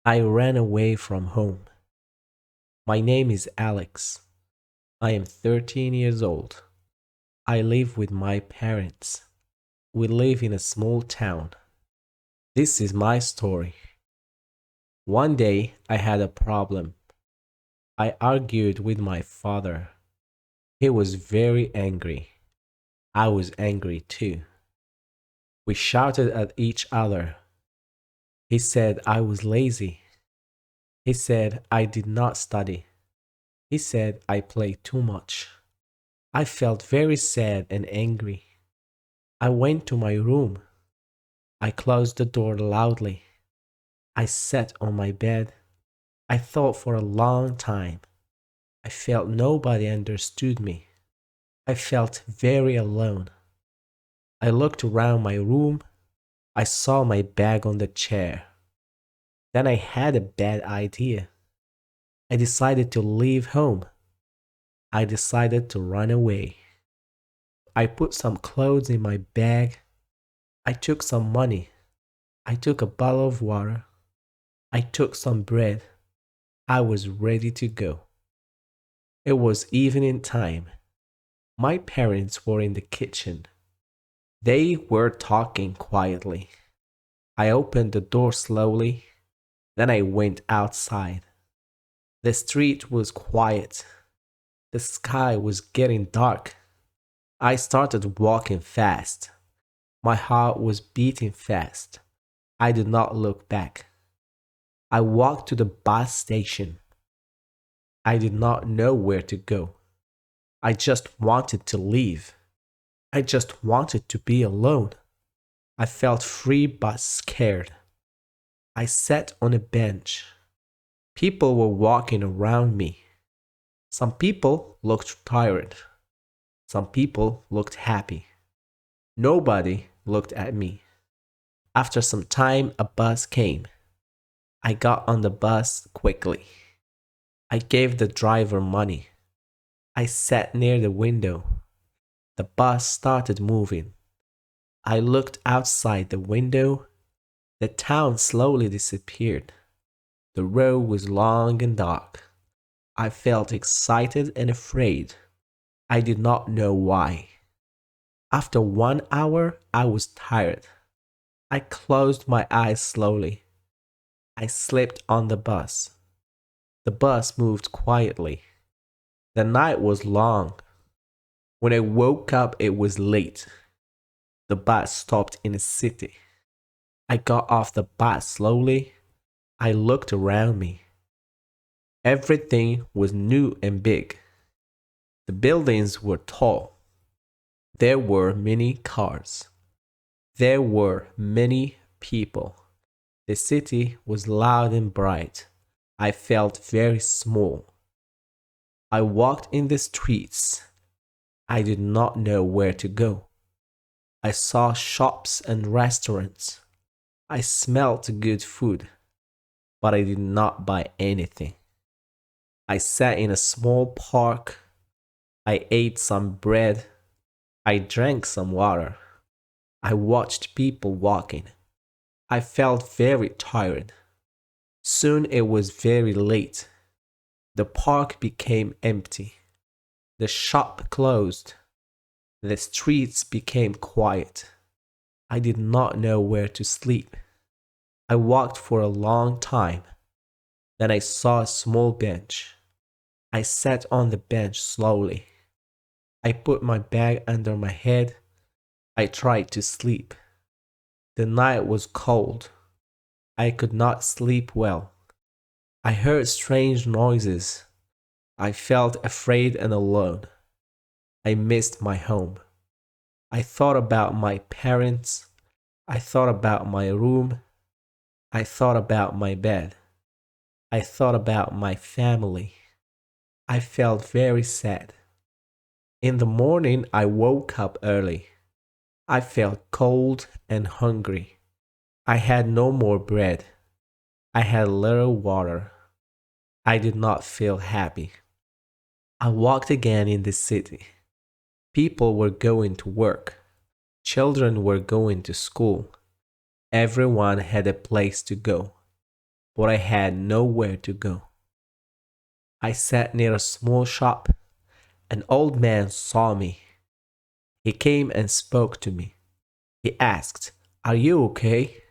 I ran away from home. My name is Alex. I am 13 years old. I live with my parents. We live in a small town. This is my story. One day I had a problem. I argued with my father. He was very angry. I was angry too. We shouted at each other. He said I was lazy. He said I did not study. He said I played too much. I felt very sad and angry. I went to my room. I closed the door loudly. I sat on my bed. I thought for a long time. I felt nobody understood me. I felt very alone. I looked around my room. I saw my bag on the chair. Then I had a bad idea. I decided to leave home. I decided to run away. I put some clothes in my bag. I took some money. I took a bottle of water. I took some bread. I was ready to go. It was evening time. My parents were in the kitchen. They were talking quietly. I opened the door slowly. Then I went outside. The street was quiet. The sky was getting dark. I started walking fast. My heart was beating fast. I did not look back. I walked to the bus station. I did not know where to go. I just wanted to leave. I just wanted to be alone. I felt free but scared. I sat on a bench. People were walking around me. Some people looked tired. Some people looked happy. Nobody looked at me. After some time, a bus came. I got on the bus quickly. I gave the driver money. I sat near the window. The bus started moving. I looked outside the window. The town slowly disappeared. The road was long and dark. I felt excited and afraid. I did not know why. After 1 hour, I was tired. I closed my eyes slowly. I slept on the bus. The bus moved quietly. The night was long. When I woke up, it was late. The bus stopped in a city. I got off the bus slowly. I looked around me. Everything was new and big. The buildings were tall. There were many cars. There were many people. The city was loud and bright. I felt very small. I walked in the streets. I did not know where to go. I saw shops and restaurants. I smelled good food, but I did not buy anything. I sat in a small park. I ate some bread. I drank some water. I watched people walking. I felt very tired. Soon it was very late. The park became empty. The shop closed. The streets became quiet. I did not know where to sleep. I walked for a long time. Then I saw a small bench. I sat on the bench slowly. I put my bag under my head. I tried to sleep. The night was cold. I could not sleep well. I heard strange noises. I felt afraid and alone. I missed my home. I thought about my parents. I thought about my room. I thought about my bed. I thought about my family. I felt very sad. In the morning, I woke up early. I felt cold and hungry. I had no more bread. I had little water. I did not feel happy. I walked again in the city. People were going to work. Children were going to school. Everyone had a place to go. but I had nowhere to go. I sat near a small shop. An old man saw me. He came and spoke to me. He asked, "Are you okay?"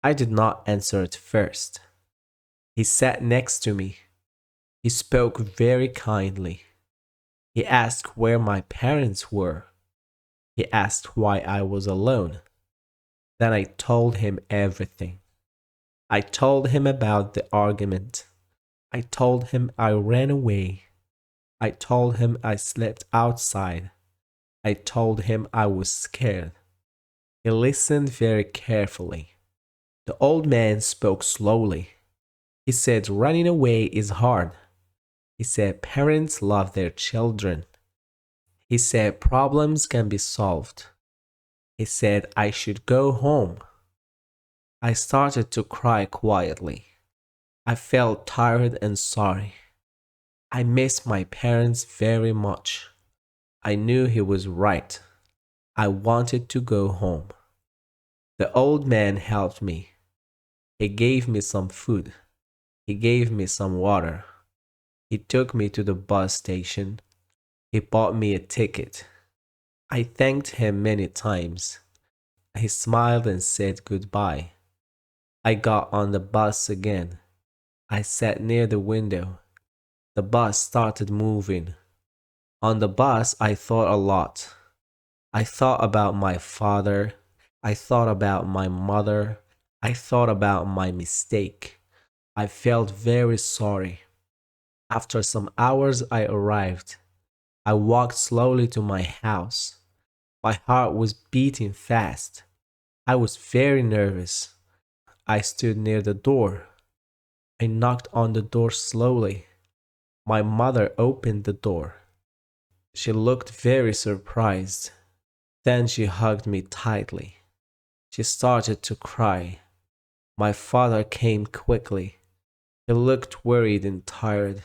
I did not answer at first. He sat next to me. He spoke very kindly. He asked where my parents were. He asked why I was alone. Then I told him everything. I told him about the argument. I told him I ran away. I told him I slept outside. I told him I was scared. He listened very carefully. The old man spoke slowly. He said running away is hard. He said parents love their children. He said problems can be solved. He said I should go home. I started to cry quietly. I felt tired and sorry. I missed my parents very much. I knew he was right. I wanted to go home. The old man helped me. He gave me some food. He gave me some water. He took me to the bus station. He bought me a ticket. I thanked him many times. He smiled and said goodbye. I got on the bus again. I sat near the window. The bus started moving. On the bus, I thought a lot. I thought about my father. I thought about my mother. I thought about my mistake. I felt very sorry. After some hours, I arrived. I walked slowly to my house. My heart was beating fast. I was very nervous. I stood near the door. I knocked on the door slowly. My mother opened the door. She looked very surprised. Then she hugged me tightly. She started to cry. My father came quickly. He looked worried and tired.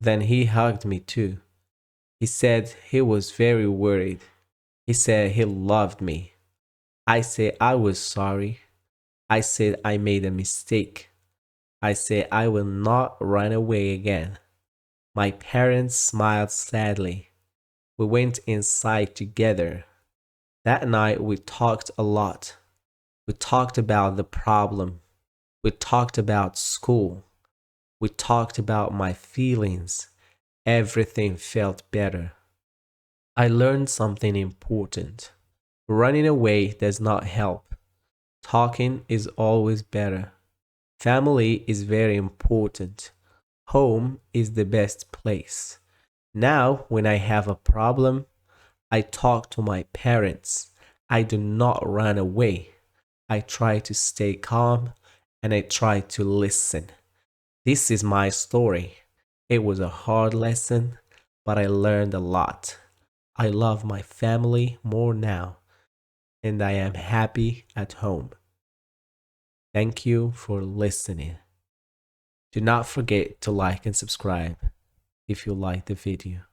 Then he hugged me too. He said he was very worried. He said he loved me. I said I was sorry. I said I made a mistake. I said I will not run away again. My parents smiled sadly. We went inside together. That night we talked a lot. We talked about the problem. We talked about school. We talked about my feelings. Everything felt better. I learned something important. Running away does not help. Talking is always better. Family is very important. Home is the best place. Now, when I have a problem, I talk to my parents. I do not run away. I try to stay calm and I try to listen. This is my story. It was a hard lesson, but I learned a lot. I love my family more now, and I am happy at home. Thank you for listening. Do not forget to like and subscribe if you like the video.